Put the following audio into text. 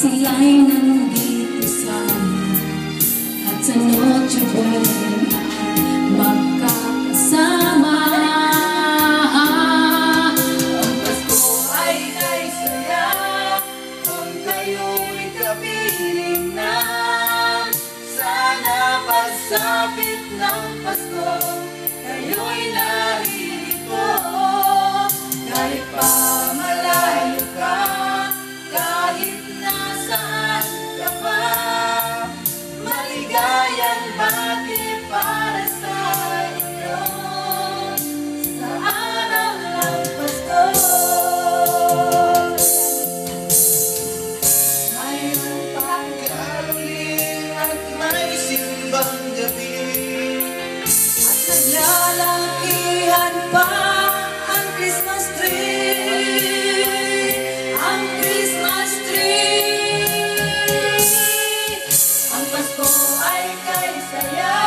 sila'y nandito sana at sa Noche Buena ay magkakasama. Ang Pasko ay kay saya kung kayo'y kapiling na. Sana pagsapit ng Pasko kayo'y naririto. Kahit pa malayo ka, kahit nasaan ka pa, maligayang bati para sa inyo sa araw ng Pasko. Mayroon pang karuling at may simbang gabi, at naglalakihan pa ang Christmas tree, ang Christmas tree. Ang Pasko ay kay saya